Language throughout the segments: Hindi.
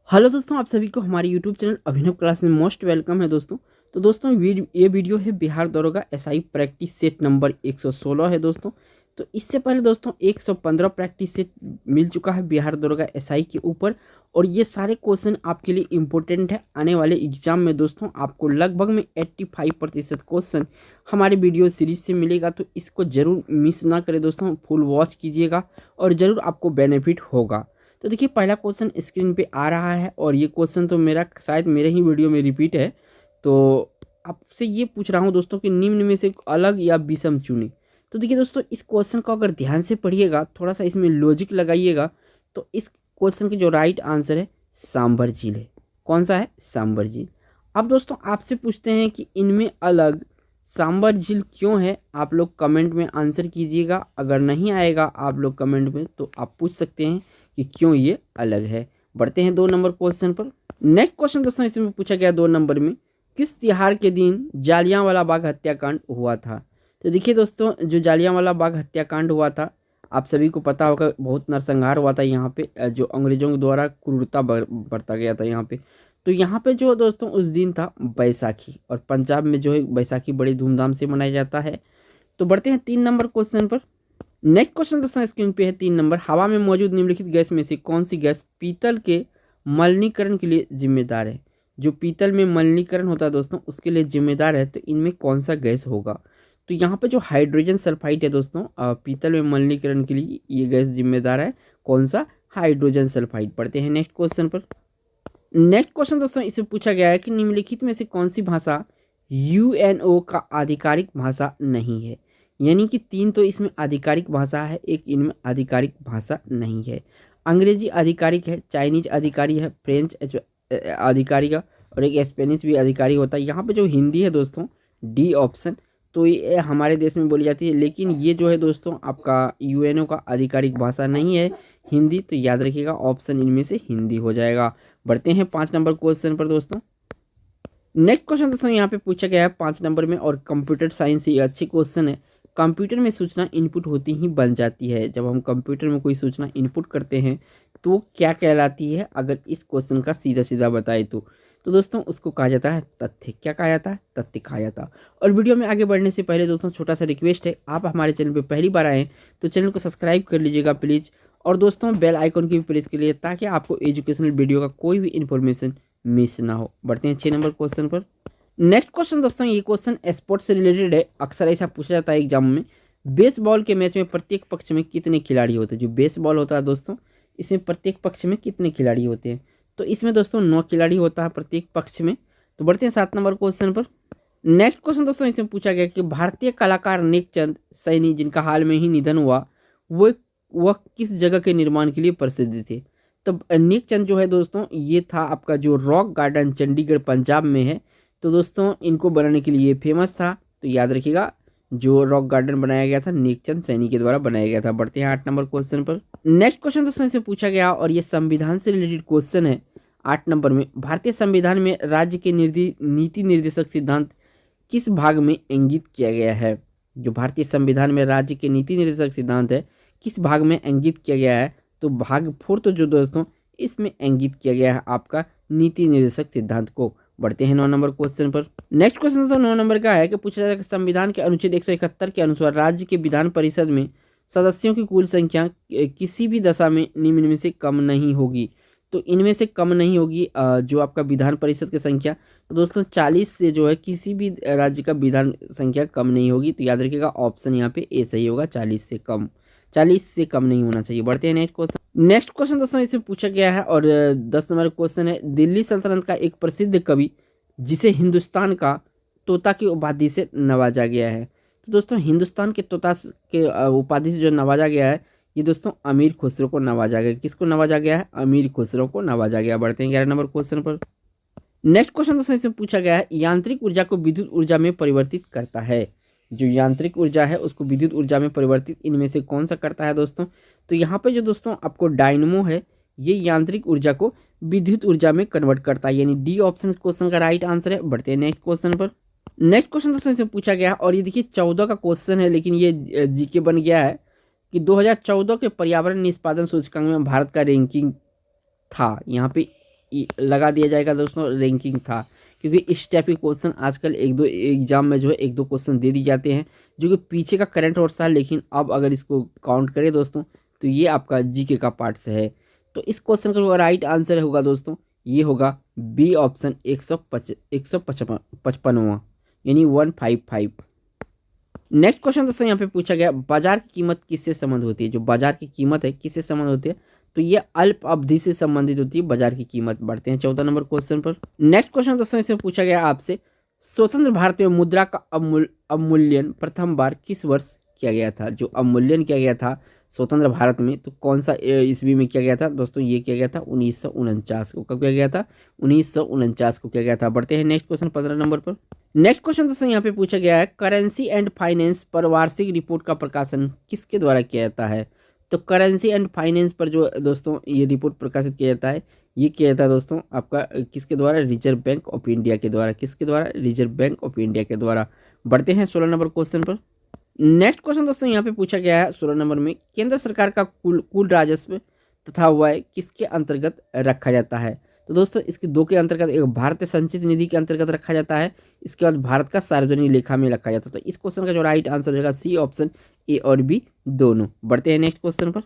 हेलो दोस्तों, आप सभी को हमारे यूट्यूब चैनल अभिनव क्लास में मोस्ट वेलकम है दोस्तों। तो दोस्तों ये वीडियो है बिहार दरोगा एसआई प्रैक्टिस सेट नंबर 116 है दोस्तों। तो इससे पहले दोस्तों 115 प्रैक्टिस सेट मिल चुका है बिहार दरोगा एसआई के ऊपर। और ये सारे क्वेश्चन आपके लिए इम्पोर्टेंट है आने वाले एग्जाम में दोस्तों। आपको लगभग में 85% क्वेश्चन हमारे वीडियो सीरीज से मिलेगा, तो इसको ज़रूर मिस ना करें दोस्तों, फुल वॉच कीजिएगा और ज़रूर आपको बेनिफिट होगा। तो देखिए पहला क्वेश्चन स्क्रीन पे आ रहा है और ये क्वेश्चन तो मेरा शायद मेरे ही वीडियो में रिपीट है। तो आपसे ये पूछ रहा हूँ दोस्तों कि निम्न में से अलग या विषम चुने। तो देखिए दोस्तों, इस क्वेश्चन को अगर ध्यान से पढ़िएगा, थोड़ा सा इसमें लॉजिक लगाइएगा, तो इस क्वेश्चन के जो राइट आंसर है सांभर झील है। कौन सा है? सांभर झील। अब दोस्तों आपसे पूछते हैं कि इनमें अलग सांभर झील क्यों है। आप लोग कमेंट में आंसर कीजिएगा। अगर नहीं आएगा आप लोग कमेंट में, तो आप पूछ सकते हैं कि क्यों ये अलग है। बढ़ते हैं 2 नंबर क्वेश्चन पर। नेक्स्ट क्वेश्चन दोस्तों इसमें पूछा गया 2 नंबर में, किस तिहार के दिन जालियांवाला बाग हत्याकांड हुआ था। तो देखिए दोस्तों, जो जालियांवाला बाग हत्याकांड हुआ था, आप सभी को पता होगा, बहुत नरसंहार हुआ था यहाँ पे, जो अंग्रेजों के द्वारा क्रूरता बरता गया था यहाँ पे। तो यहाँ पे जो दोस्तों उस दिन था बैसाखी, और पंजाब में जो है बैसाखी बड़ी धूमधाम से मनाया जाता है। तो बढ़ते हैं 3 नंबर क्वेश्चन पर। नेक्स्ट क्वेश्चन दोस्तों स्क्रीन पे है 3 नंबर, हवा में मौजूद निम्नलिखित गैस में से कौन सी गैस पीतल के मलिनीकरण के लिए जिम्मेदार है। जो पीतल में मलिनीकरण होता है दोस्तों, उसके लिए जिम्मेदार है, तो इनमें कौन सा गैस होगा। तो यहाँ पे जो हाइड्रोजन सल्फाइड है दोस्तों, पीतल में मलिनीकरण के लिए ये गैस जिम्मेदार है। कौन सा? Hydrogen sulphide. पढ़ते हैं नेक्स्ट क्वेश्चन पर। नेक्स्ट क्वेश्चन दोस्तों इसमें पूछा गया है कि निम्नलिखित में से कौन सी भाषा यूएनओ का आधिकारिक भाषा नहीं है। यानी कि 3 तो इसमें आधिकारिक भाषा है, एक इनमें आधिकारिक भाषा नहीं है। अंग्रेजी आधिकारिक है, चाइनीज आधिकारिक है, फ्रेंच आधिकारिक है, और एक स्पेनिश भी आधिकारिक होता है। यहाँ पे जो हिंदी है दोस्तों, डी ऑप्शन, तो ये हमारे देश में बोली जाती है, लेकिन ये जो है दोस्तों आपका यूएनओ का आधिकारिक भाषा नहीं है हिंदी। तो याद रखिएगा ऑप्शन इनमें से हिंदी हो जाएगा। बढ़ते हैं 5 नंबर क्वेश्चन पर दोस्तों। नेक्स्ट क्वेश्चन दोस्तों यहाँ पे पूछा गया है 5 नंबर में, और कंप्यूटर साइंस ये अच्छी क्वेश्चन है। कंप्यूटर में सूचना इनपुट होती ही बन जाती है। जब हम कंप्यूटर में कोई सूचना इनपुट करते हैं तो वो क्या कहलाती है, अगर इस क्वेश्चन का सीधा सीधा बताए तो दोस्तों उसको कहा जाता है तथ्य। क्या कहा जाता है? तथ्य कहा जाता है। और वीडियो में आगे बढ़ने से पहले दोस्तों छोटा सा रिक्वेस्ट है, आप हमारे चैनल पर पहली बार आए तो चैनल को सब्सक्राइब कर लीजिएगा प्लीज़। और दोस्तों बेल आइकन की भी प्रेस कर लिए, ताकि आपको एजुकेशनल वीडियो का कोई भी इन्फॉर्मेशन मिस ना हो। बढ़ते हैं 6 नंबर क्वेश्चन पर। नेक्स्ट क्वेश्चन दोस्तों, ये क्वेश्चन स्पोर्ट्स से रिलेटेड है। अक्सर ऐसा पूछा जाता है एग्जाम में, बेसबॉल के मैच में प्रत्येक पक्ष में कितने खिलाड़ी होते हैं। जो बेसबॉल होता है दोस्तों, इसमें प्रत्येक पक्ष में कितने खिलाड़ी होते हैं। तो इसमें दोस्तों 9 खिलाड़ी होता है प्रत्येक पक्ष में। तो बढ़ते हैं 7 नंबर क्वेश्चन पर। नेक्स्ट क्वेश्चन दोस्तों इसमें पूछा गया कि भारतीय कलाकार नेकचंद सैनी, जिनका हाल में ही निधन हुआ, वो वह किस जगह के निर्माण के लिए प्रसिद्ध थे। तो नेकचंद जो है दोस्तों, ये था आपका जो रॉक गार्डन चंडीगढ़ पंजाब में है। तो दोस्तों इनको बनाने के लिए फेमस था। तो याद रखिएगा, जो रॉक गार्डन बनाया गया था नेकचंद सैनी के द्वारा बनाया गया था। बढ़ते हैं 8 नंबर क्वेश्चन पर। नेक्स्ट क्वेश्चन दोस्तों से पूछा गया, और ये संविधान से रिलेटेड क्वेश्चन है। 8 नंबर में, भारतीय संविधान में राज्य के नीति निर्देशक सिद्धांत किस भाग में इंगित किया गया है। जो भारतीय संविधान में राज्य के नीति निर्देशक सिद्धांत है, किस भाग में इंगित किया गया है। तो भाग 4 तो जो दोस्तों इसमें इंगित किया गया है आपका नीति निर्देशक सिद्धांत को। बढ़ते हैं 9 नंबर क्वेश्चन पर। नेक्स्ट क्वेश्चन दोस्तों 9 नंबर का है कि पूछा जाएगा कि संविधान के अनुच्छेद 171 के अनुसार राज्य के विधान परिषद में सदस्यों की कुल संख्या किसी भी दशा में निम्न में से कम नहीं होगी। तो इनमें से कम नहीं होगी जो आपका विधान परिषद की संख्या। तो दोस्तों 40 से जो है किसी भी राज्य का विधान संख्या कम नहीं होगी। तो याद रखिएगा ऑप्शन यहाँ पे ए सही होगा, 40 से कम। 40 से कम नहीं होना चाहिए। बढ़ते हैं नेक्स्ट क्वेश्चन। नेक्स्ट क्वेश्चन दोस्तों इसमें पूछा गया है, और 10 नंबर क्वेश्चन है, दिल्ली सल्तनत का एक प्रसिद्ध कवि जिसे हिंदुस्तान का तोता की उपाधि से नवाजा गया है। तो दोस्तों हिंदुस्तान के तोता के उपाधि से जो नवाजा गया है, ये दोस्तों अमीर खुसरो को नवाजा गया। किसको नवाजा गया है? अमीर खुसरो को नवाजा गया। बढ़ते हैं 11 नंबर क्वेश्चन पर। नेक्स्ट क्वेश्चन दोस्तों इसमें पूछा गया है, यांत्रिक ऊर्जा को विद्युत ऊर्जा में परिवर्तित करता है। जो यांत्रिक ऊर्जा है उसको विद्युत ऊर्जा में परिवर्तित इनमें से कौन सा करता है दोस्तों। तो यहाँ पे जो दोस्तों आपको डायनमो है, ये यांत्रिक ऊर्जा को विद्युत ऊर्जा में कन्वर्ट करता है, यानी डी ऑप्शन क्वेश्चन का राइट आंसर है। बढ़ते हैं नेक्स्ट क्वेश्चन पर। नेक्स्ट क्वेश्चन दोस्तों इसमें पूछा गया है, और ये देखिए 14 का क्वेश्चन है, लेकिन ये जीके बन गया है कि 2014 के पर्यावरण निष्पादन सूचकांक में भारत का रैंकिंग था। यहाँ पे लगा दिया जाएगा दोस्तों रैंकिंग था, क्योंकि इस टाइप के क्वेश्चन आजकल एक दो एग्जाम में जो है एक दो क्वेश्चन दे दिए जाते हैं जो कि पीछे का करंट अफेयर्स था, लेकिन अब अगर इसको काउंट करें दोस्तों तो ये आपका जीके का पार्ट से है। तो इस क्वेश्चन का जो राइट आंसर होगा दोस्तों ये होगा बी ऑप्शन 155वां, यानी 155। नेक्स्ट क्वेश्चन दोस्तों यहाँ पे पूछा गया बाजार की कीमत किससे संबंध होती है। जो बाजार की कीमत है किससे संबंध होती है, तो ये अल्प अवधि से संबंधित होती है बाजार की कीमत। बढ़ते हैं 14 नंबर क्वेश्चन पर। नेक्स्ट क्वेश्चन दोस्तों इसमें पूछा गया आपसे स्वतंत्र भारत में मुद्रा का अवमूल्यन प्रथम बार किस वर्ष किया गया था। जो अवमूल्यन किया गया था स्वतंत्र भारत में तो कौन सा ईस्वी में किया गया था दोस्तों, ये किया गया था 1949 को। कब किया गया था, 1949 को किया गया था। बढ़ते हैं नेक्स्ट क्वेश्चन 15 नंबर पर। नेक्स्ट क्वेश्चन दोस्तों यहाँ पे पूछा गया है करेंसी एंड फाइनेंस पर वार्षिक रिपोर्ट का प्रकाशन किसके द्वारा किया जाता है। तो करेंसी एंड फाइनेंस पर जो दोस्तों ये रिपोर्ट प्रकाशित किया जाता है, ये किया जाता है दोस्तों आपका किसके द्वारा, रिजर्व बैंक ऑफ इंडिया के द्वारा। किसके द्वारा, रिजर्व बैंक ऑफ इंडिया के द्वारा। बढ़ते हैं 16 नंबर क्वेश्चन पर। नेक्स्ट क्वेश्चन दोस्तों यहाँ पे पूछा गया है 16 नंबर में केंद्र सरकार का कुल राजस्व तथा व्यय किसके अंतर्गत रखा जाता है। तो दोस्तों इसके दो के अंतर्गत, एक भारतीय संचित निधि के अंतर्गत रखा जाता है, इसके बाद भारत का सार्वजनिक लेखा में रखा जाता है। तो इस क्वेश्चन का जो राइट आंसर होगा सी ऑप्शन ए और बी दोनों। बढ़ते हैं नेक्स्ट क्वेश्चन पर।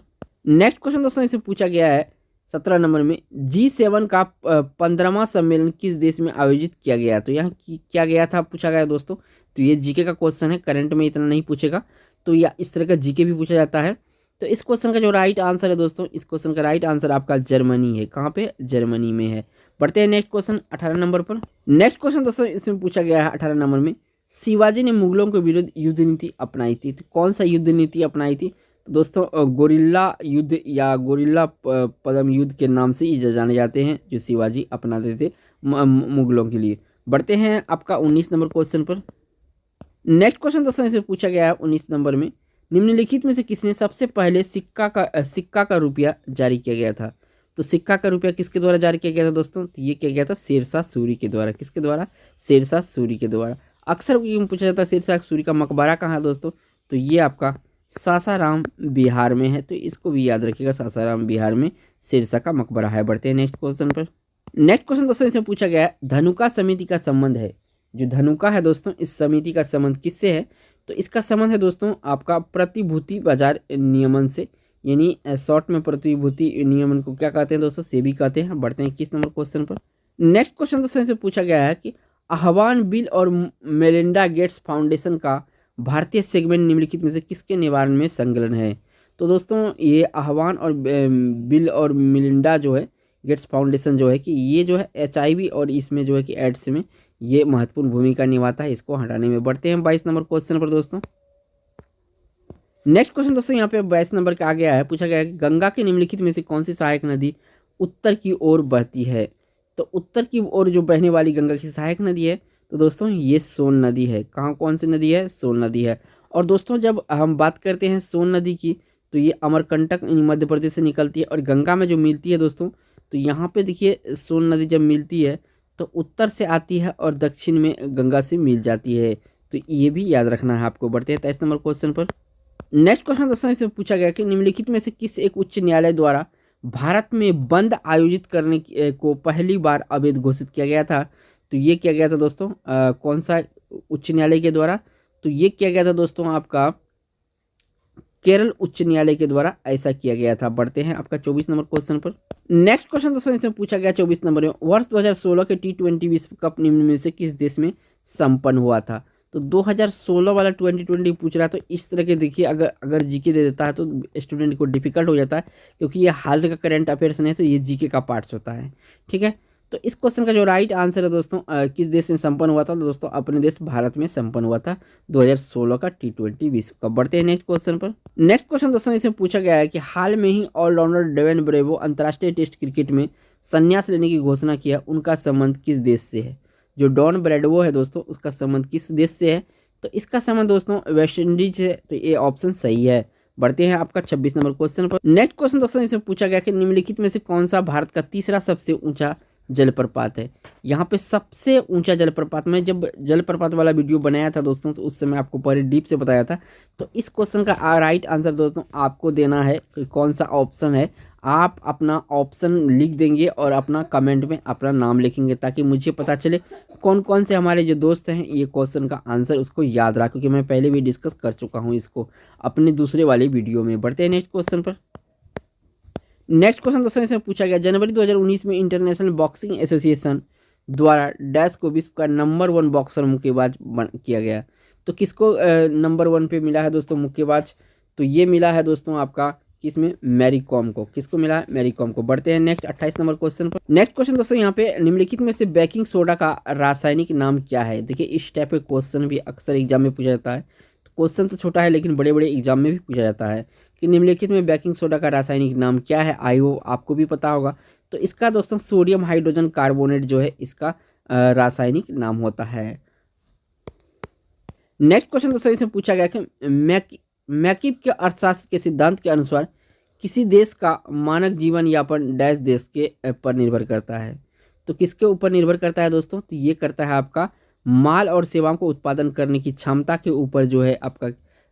नेक्स्ट क्वेश्चन दोस्तों इसे पूछा गया है 17 नंबर में G7 का 15वां सम्मेलन किस देश में आयोजित किया गया। तो यहाँ क्या गया था पूछा गया दोस्तों, तो ये जीके का क्वेश्चन है, करंट में इतना नहीं पूछेगा, तो या इस तरह का जीके भी पूछा जाता है। तो इस क्वेश्चन का जो राइट आंसर है दोस्तों, इस क्वेश्चन का राइट आंसर आपका जर्मनी है। कहाँ पे, जर्मनी में है। बढ़ते हैं नेक्स्ट क्वेश्चन 18 नंबर पर। नेक्स्ट क्वेश्चन दोस्तों इसमें पूछा गया है 18 नंबर में शिवाजी ने मुगलों के विरुद्ध युद्ध नीति अपनाई थी। तो कौन सा युद्ध नीति अपनाई थी, तो दोस्तों गोरिल्ला युद्ध या गोरिल्ला पद्म युद्ध के नाम से ये जाने जाते हैं, जो शिवाजी अपनाते थे मुगलों के लिए। बढ़ते हैं आपका 19 नंबर क्वेश्चन पर। नेक्स्ट क्वेश्चन दोस्तों इसे पूछा गया है 19 नंबर में निम्नलिखित में से किसने सबसे पहले सिक्का का रुपया जारी किया गया था। तो सिक्का का रुपया किसके द्वारा जारी किया गया था दोस्तों, तो ये किया गया था शेरशाह सूरी के द्वारा। किसके द्वारा, शेरशाह सूरी के द्वारा। अक्सर पूछा जाता है शेरशाह सूरी का मकबरा कहाँ है दोस्तों, तो ये आपका सासाराम बिहार में है। तो इसको भी याद रखिएगा, सासाराम बिहार में शेरशाह का मकबरा है। बढ़ते हैं नेक्स्ट क्वेश्चन पर। नेक्स्ट क्वेश्चन दोस्तों इसमें पूछा गया है धनुका समिति का संबंध है। जो धनुका है दोस्तों इस समिति का संबंध किससे है, तो इसका संबंध है दोस्तों आपका प्रतिभूति बाजार नियमन से, यानी शॉर्ट में प्रतिभूति नियमन को क्या कहते हैं दोस्तों, सेबी कहते हैं। बढ़ते हैं 21 नंबर क्वेश्चन पर। नेक्स्ट क्वेश्चन दोस्तों इससे पूछा गया है कि आह्वान बिल और मेलिंडा गेट्स फाउंडेशन का भारतीय सेगमेंट निम्नलिखित में से किसके निवारण में संलग्न है। तो दोस्तों ये आह्वान और बिल और मेलिंडा जो है गेट्स फाउंडेशन जो है कि ये जो है HIV और इसमें जो है कि एड्स में ये महत्वपूर्ण भूमिका निभाता है, इसको हटाने में। बढ़ते हैं 22 नंबर क्वेश्चन पर दोस्तों। नेक्स्ट क्वेश्चन दोस्तों यहाँ पे 22 नंबर का आ गया है, पूछा गया है कि गंगा के निम्नलिखित में से कौन सी सहायक नदी उत्तर की ओर बहती है। तो उत्तर की ओर जो बहने वाली गंगा की सहायक नदी है तो दोस्तों ये सोन नदी है। कहाँ, कौन सी नदी है, सोन नदी है। और दोस्तों जब हम बात करते हैं सोन नदी की तो ये अमरकंटक मध्य प्रदेश से निकलती है और गंगा में जो मिलती है दोस्तों, तो यहाँ पे देखिए सोन नदी जब मिलती है तो उत्तर से आती है और दक्षिण में गंगा से मिल जाती है, तो ये भी याद रखना है आपको। बढ़ते हैं 23 नंबर क्वेश्चन पर। नेक्स्ट क्वेश्चन दोस्तों इसमें पूछा गया कि निम्नलिखित में से किस एक उच्च न्यायालय द्वारा भारत में बंद आयोजित करने को पहली बार अवैध घोषित किया गया था। तो ये किया गया था दोस्तों कौन सा उच्च न्यायालय के द्वारा, तो ये किया गया था दोस्तों आपका केरल उच्च न्यायालय के द्वारा ऐसा किया गया था। बढ़ते हैं आपका 24 नंबर क्वेश्चन पर। नेक्स्ट क्वेश्चन दोस्तों इसमें पूछा गया 24 नंबर में वर्ष 2016 के T20 विश्व कप निम्न में से किस देश में संपन्न हुआ था। तो 2016 वाला 2020 पूछ रहा है, तो इस तरह के देखिए अगर जीके दे देता है तो स्टूडेंट को डिफिकल्ट हो जाता है, क्योंकि ये हाल का करंट अफेयर्स नहीं है, तो ये जीके का पार्ट्स होता है। ठीक है, तो इस क्वेश्चन का जो राइट आंसर है दोस्तों किस देश में संपन्न हुआ था, तो दोस्तों अपने देश भारत में संपन्न हुआ था 2016 का T20 विश्व कप। बढ़ते हैं नेक्स्ट क्वेश्चन पर। नेक्स्ट क्वेश्चन दोस्तों इसमें पूछा गया है कि हाल में ही ऑलराउंडर डेवन ब्रेवो अंतर्राष्ट्रीय टेस्ट क्रिकेट में संन्यास लेने की घोषणा किया, उनका संबंध किस देश से है। जो डॉन ब्रेडवो है दोस्तों उसका संबंध किस देश से है, तो इसका संबंध दोस्तों वेस्ट इंडीज से, तो ये ऑप्शन सही है। बढ़ते हैं आपका 26 नंबर क्वेश्चन पर। नेक्स्ट क्वेश्चन दोस्तों इसमें पूछा गया कि निम्नलिखित में से कौन सा भारत का तीसरा सबसे ऊंचा जलप्रपात है। यहाँ पे सबसे ऊंचा जलप्रपात, मैं जब जलप्रपात वाला वीडियो बनाया था दोस्तों तो उस समय आपको पूरी डीप से बताया था। तो इस क्वेश्चन का राइट आंसर दोस्तों आपको देना है कि कौन सा ऑप्शन है आप अपना ऑप्शन लिख देंगे और अपना कमेंट में अपना नाम लिखेंगे, ताकि मुझे पता चले कौन कौन से हमारे जो दोस्त हैं ये क्वेश्चन का आंसर उसको याद रहा, क्योंकि मैं पहले भी डिस्कस कर चुका हूँ इसको अपने दूसरे वाले वीडियो में। बढ़ते हैं नेक्स्ट क्वेश्चन पर। नेक्स्ट क्वेश्चन दोस्तों इसमें पूछा गया, जनवरी 2019 में इंटरनेशनल बॉक्सिंग एसोसिएशन द्वारा डैश को विश्व का नंबर 1 बॉक्सर मुक्केबाज किया गया। तो किसको नंबर 1 पे मिला है दोस्तों मुक्केबाज? तो ये मिला है दोस्तों आपका किसमें, मैरी कॉम को। किसको मिला है? मैरी कॉम को। बढ़ते हैं नेक्स्ट 28 नंबर क्वेश्चन पर। नेक्स्ट क्वेश्चन दोस्तों यहाँ पे, निम्नलिखित में से बेकिंग सोडा का रासायनिक नाम क्या है? देखिए इस टाइप के क्वेश्चन भी अक्सर एग्जाम में पूछा जाता है। तो क्वेश्चन तो छोटा है लेकिन बड़े बड़े एग्जाम में भी पूछा जाता है कि निम्नलिखित में बेकिंग सोडा का रासायनिक नाम क्या है। आयो आपको भी पता होगा। तो इसका दोस्तों सोडियम हाइड्रोजन कार्बोनेट जो है इसका रासायनिक नाम होता है। नेक्स्ट क्वेश्चन दोस्तों इसमें पूछा गया कि मैकिब के अर्थशास्त्र के सिद्धांत के अनुसार किसी देश का मानक जीवन यापन डैश देश के पर निर्भर करता है। तो किसके ऊपर निर्भर करता है दोस्तों? तो ये करता है आपका माल और सेवाओं को उत्पादन करने की क्षमता के ऊपर जो है आपका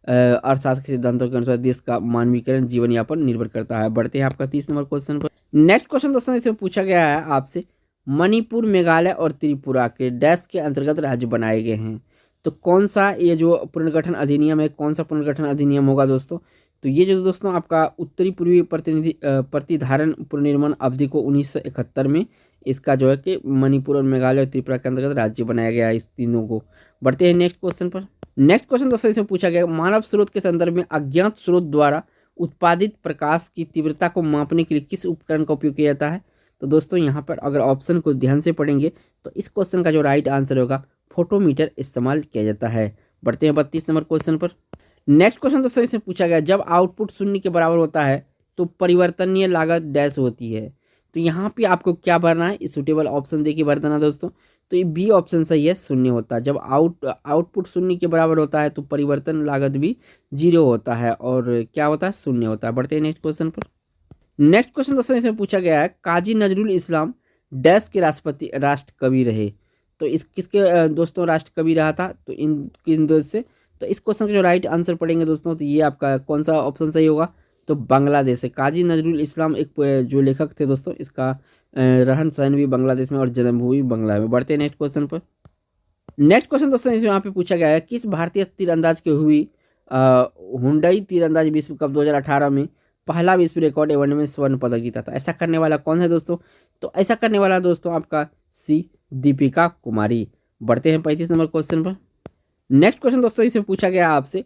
अर्थशास्त्र के सिद्धांतों के अनुसार देश का मानवीकरण जीवन यापन निर्भर करता है। बढ़ते हैं आपका 30 नंबर क्वेश्चन पर। नेक्स्ट क्वेश्चन दोस्तों इसमें पूछा गया है आपसे, मणिपुर, मेघालय और त्रिपुरा के डैश के अंतर्गत राज्य बनाए गए हैं। तो कौन सा ये जो पुनर्गठन अधिनियम है, कौन सा पुनर्गठन अधिनियम होगा दोस्तों? तो ये जो दोस्तों आपका उत्तरी पूर्वी प्रतिधारण पुनर्निर्माण अवधि को 1971 में इसका जो है कि मणिपुर और मेघालय और त्रिपुरा के अंतर्गत राज्य बनाया गया है इस तीनों को। बढ़ते हैं नेक्स्ट क्वेश्चन पर। नेक्स्ट क्वेश्चन दोस्तों इसमें पूछा गया, मानव स्रोत के संदर्भ में अज्ञात स्रोत द्वारा उत्पादित प्रकाश की तीव्रता को मापने के लिए किस उपकरण का उपयोग किया जाता है? तो दोस्तों यहाँ पर अगर ऑप्शन को ध्यान से पढ़ेंगे तो इस क्वेश्चन का जो राइट आंसर होगा फोटोमीटर इस्तेमाल किया जाता है। बढ़ते हैं 32 नंबर क्वेश्चन पर। नेक्स्ट क्वेश्चन दोस्तों इसमें पूछा गया, जब आउटपुट शून्य के बराबर होता है तो परिवर्तनीय लागत डैश होती है। तो यहाँ पे आपको क्या भरना है, सूटेबल ऑप्शन देखिए भर देना दोस्तों। तो ये बी ऑप्शन सही है, शून्य होता है। जब आउटपुट शून्य के बराबर होता है तो परिवर्तन लागत भी 0 होता है और क्या होता है, शून्य होता है। बढ़ते हैं नेक्स्ट क्वेश्चन पर। नेक्स्ट क्वेश्चन दोस्तों इसमें पूछा गया है, काजी नजरुल इस्लाम डैश के राष्ट्र कवि रहे। तो इस किसके दोस्तों राष्ट्र कवि रहा था? तो इन किन देश से? तो इस क्वेश्चन का जो राइट आंसर पढ़ेंगे दोस्तों तो ये आपका कौन सा ऑप्शन सही होगा? तो बांग्लादेश है। काजी नजरुल इस्लाम एक जो लेखक थे दोस्तों, इसका रहन सहन भी बांग्लादेश में और जन्मभूमि बांग्ला में। बढ़ते हैं नेक्स्ट क्वेश्चन पर। नेक्स्ट क्वेश्चन दोस्तों इसमें यहाँ पे पूछा गया है, किस भारतीय तीरंदाज की हुई हुंडई तीरंदाज विश्व कप 2018 में पहला विश्व रिकॉर्ड इवेंट में स्वर्ण पदक जीता था? ऐसा करने वाला कौन है दोस्तों? तो ऐसा करने वाला दोस्तों आपका सी दीपिका कुमारी। बढ़ते हैं 35 नंबर क्वेश्चन पर। नेक्स्ट क्वेश्चन दोस्तों इसमें पूछा गया आपसे,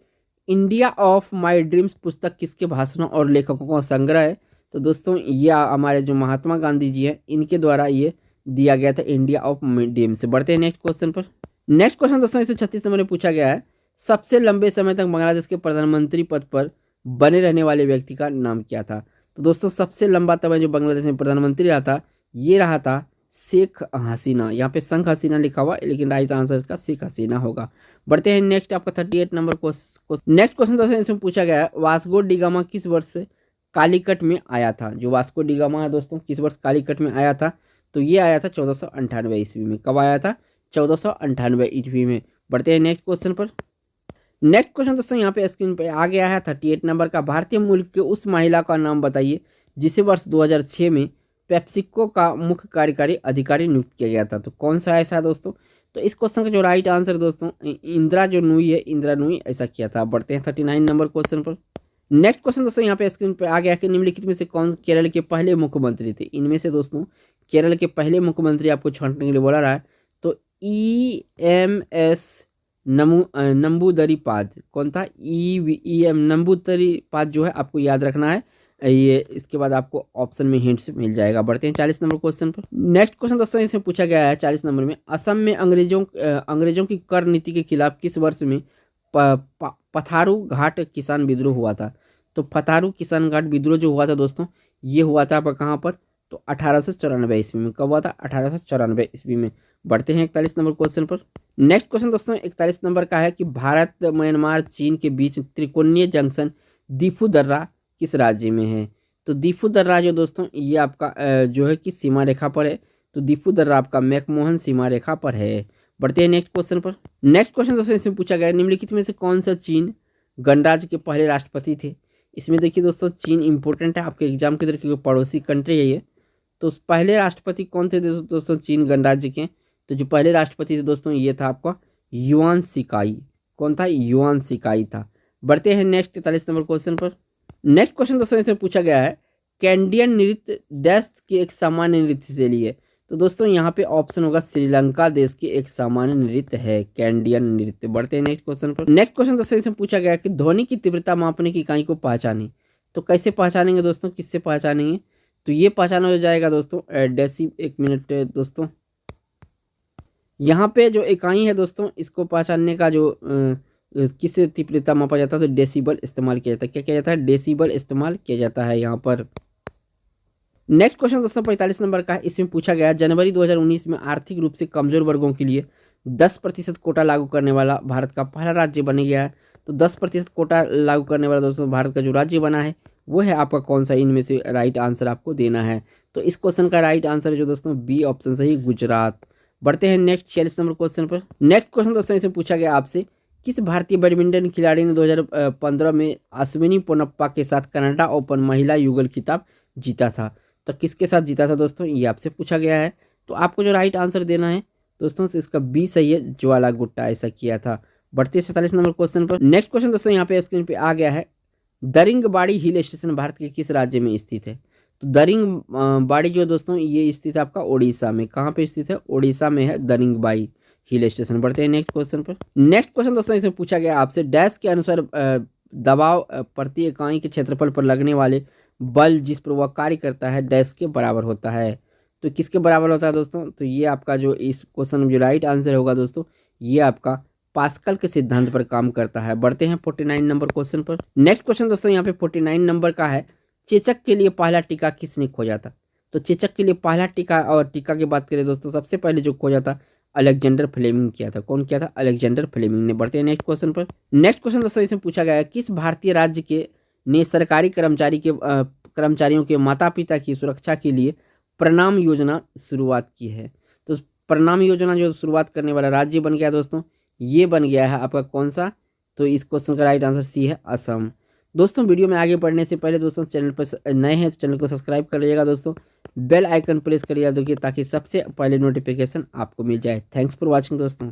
इंडिया ऑफ माय ड्रीम्स पुस्तक किसके भाषणों और लेखकों का संग्रह है? तो दोस्तों ये हमारे जो महात्मा गांधी जी हैं इनके द्वारा ये दिया गया था, इंडिया ऑफ माय ड्रीम्स से। बढ़ते हैं नेक्स्ट क्वेश्चन पर। नेक्स्ट क्वेश्चन दोस्तों इसे 36 नंबर में पूछा गया है, सबसे लंबे समय तक बांग्लादेश के प्रधानमंत्री पद पर बने रहने वाले व्यक्ति का नाम क्या था? तो दोस्तों सबसे लंबा समय जो बांग्लादेश में प्रधानमंत्री रहा था ये रहा था शेख हसीना। यहाँ पे संख हसीना लिखा हुआ लेकिन राइट आंसर इसका शेख हसीना होगा। बढ़ते हैं नेक्स्ट आपका 38 नंबर क्वेश्चन। नेक्स्ट क्वेश्चन दोस्तों इसमें पूछा गया है, वास्को डी गामा किस वर्ष से कालीकट में आया था? जो वास्को डी गामा है दोस्तों किस वर्ष कालीकट में आया था? तो ये आया था 1498 ईस्वी में। कब आया था? 1498 ईस्वी में। बढ़ते हैं नेक्स्ट क्वेश्चन पर। नेक्स्ट क्वेश्चन दोस्तों यहाँ पे स्क्रीन पे आ गया है 38 नंबर का, भारतीय मूल के उस महिला का नाम बताइए जिसे वर्ष 2006 में पेप्सिको का मुख्य कार्यकारी अधिकारी नियुक्त किया गया था। तो कौन सा ऐसा है दोस्तों? तो इस क्वेश्चन का जो राइट आंसर दोस्तों इंदिरा जो नूई है, इंदिरा नूई ऐसा किया था। बढ़ते हैं 39 नंबर क्वेश्चन पर। नेक्स्ट क्वेश्चन दोस्तों यहाँ पे स्क्रीन पे आ गया कि निम्नलिखित में से कौन केरल के पहले मुख्यमंत्री थे? इनमें से दोस्तों केरल के पहले मुख्यमंत्री आपको छांटने के लिए बोला रहा है तो EMS नंबूदरीपाद। कौन था? EM नंबूदरीपाद जो है आपको याद रखना है ये। इसके बाद आपको ऑप्शन में हिंट्स मिल जाएगा। बढ़ते हैं 40 नंबर क्वेश्चन पर। नेक्स्ट क्वेश्चन दोस्तों इसमें पूछा गया है 40 नंबर में, असम में अंग्रेजों की कर नीति के खिलाफ किस वर्ष में पथारू घाट किसान विद्रोह हुआ था? तो पथारू किसान घाट विद्रोह जो हुआ था दोस्तों ये हुआ था कहाँ पर? तो 1894 ईस्वी में। कब हुआ था? 1894 ईस्वी में। बढ़ते हैं 41 नंबर क्वेश्चन पर। नेक्स्ट क्वेश्चन दोस्तों 41 नंबर का है कि भारत, म्यांमार, चीन के बीच त्रिकोणीय जंक्शन दीफू दर्रा किस राज्य में है? तो दीफू दर्रा जो दोस्तों ये आपका जो है कि सीमा रेखा पर है। तो दीफू दर्रा आपका मैकमोहन सीमा रेखा पर है। बढ़ते हैं नेक्स्ट क्वेश्चन पर। नेक्स्ट क्वेश्चन दोस्तों इसमें पूछा गया, निम्नलिखित में से कौन सा चीन गणराज्य के पहले राष्ट्रपति थे? इसमें देखिए दोस्तों चीन इंपॉर्टेंट है आपके एग्जाम की तरह, क्योंकि पड़ोसी कंट्री है ये। तो पहले राष्ट्रपति कौन थे दोस्तों चीन गणराज्य के? तो जो पहले राष्ट्रपति थे दोस्तों ये था आपका युआन सिकाई। कौन था? युआन सिकाई था। बढ़ते हैं नेक्स्ट 43 नंबर क्वेश्चन पर। नेक्स्ट क्वेश्चन दोस्तों इसमें पूछा गया है कैंडियन नृत्य देश की एक सामान्य नृत्य शैली है। तो दोस्तों यहाँ पे ऑप्शन होगा श्रीलंका देश की एक सामान्य नृत्य है कैंडियन नृत्य। बढ़ते हैं नेक्स्ट क्वेश्चन पर। नेक्स्ट क्वेश्चन दोस्तों इसमें पूछा गया है कि ध्वनि की तीव्रता मापने की इकाई को पहचाने। तो कैसे पहचानेंगे दोस्तों, किससे पहचानेंगे? तो ये पहचाना हो जाएगा दोस्तों डेसी, एक मिनट दोस्तों, यहाँ पे जो इकाई है दोस्तों इसको पहचानने का जो किससे तीव्रता मापा जाता है तो डेसिबल इस्तेमाल किया जाता है। क्या किया जाता है? डेसिबल इस्तेमाल किया जाता है यहाँ पर। नेक्स्ट क्वेश्चन दोस्तों 45 नंबर का है। इसमें पूछा गया जनवरी 2019 में आर्थिक रूप से कमजोर वर्गों के लिए 10% कोटा लागू करने वाला भारत का पहला राज्य बन गया है। तो 10% कोटा लागू करने वाला दोस्तों भारत का जो राज्य बना है वो है आपका कौन सा? इनमें से राइट आंसर आपको देना है। तो इस क्वेश्चन का राइट आंसर है जो दोस्तों बी ऑप्शन सही, गुजरात। बढ़ते हैं नेक्स्ट 46 नंबर क्वेश्चन पर। नेक्स्ट क्वेश्चन दोस्तों इसमें पूछा गया आपसे किस भारतीय बैडमिंटन खिलाड़ी ने 2015 में अश्विनी पोनप्पा के साथ कनाडा ओपन महिला युगल खिताब जीता था? तो किसके साथ जीता था दोस्तों ये आपसे पूछा गया है। तो आपको जो राइट आंसर देना है दोस्तों तो इसका बी सही है, ज्वाला गुट्टा ऐसा किया था। बढ़ते 47 नंबर क्वेश्चन पर। नेक्स्ट क्वेश्चन दोस्तों यहाँ पे स्क्रीन पे आ गया है दरिंगबाड़ी हिल स्टेशन भारत के किस राज्य में स्थित है? तो दरिंगबाड़ी जो दोस्तों ये स्थित है आपका उड़ीसा में। कहाँ पे स्थित है? उड़ीसा में है दरिंगबाड़ी हिल स्टेशन। बढ़ते हैं नेक्स्ट क्वेश्चन पर। नेक्स्ट क्वेश्चन दोस्तों इसमें पूछा गया आपसे डैश के अनुसार दबाव प्रति इकाई के क्षेत्रफल पर लगने वाले बल जिस पर वह कार्य करता है डैश के बराबर होता है। तो किसके बराबर होता है दोस्तों? तो ये आपका जो इस क्वेश्चन में जो राइट आंसर होगा दोस्तों ये आपका पास्कल के सिद्धांत पर काम करता है। बढ़ते हैं 49 नंबर क्वेश्चन पर। नेक्स्ट क्वेश्चन दोस्तों यहाँ पे 49 नंबर का है चेचक के लिए पहला टीका किसने खोजा था? तो चेचक के लिए पहला टीका, और टीका की बात करें दोस्तों सबसे पहले जो खोजा था अलेक्जेंडर फ्लेमिंग किया था। कौन किया था? अलेक्जेंडर फ्लेमिंग ने। बढ़ते हैं नेक्स्ट क्वेश्चन पर। नेक्स्ट क्वेश्चन दोस्तों इसमें पूछा गया है किस भारतीय राज्य के ने सरकारी कर्मचारियों के माता पिता की सुरक्षा के लिए प्रणाम योजना शुरुआत की है? तो प्रणाम योजना जो शुरुआत करने वाला राज्य बन गया दोस्तों ये बन गया है आपका कौन सा? तो इस क्वेश्चन का राइट आंसर सी है, असम। दोस्तों वीडियो में आगे बढ़ने से पहले दोस्तों चैनल पर नए हैं तो चैनल को सब्सक्राइब कर लीजिएगा दोस्तों, बेल आइकन प्रेस करिएगा देखिए ताकि सबसे पहले नोटिफिकेशन आपको मिल जाए। थैंक्स फॉर वॉचिंग दोस्तों।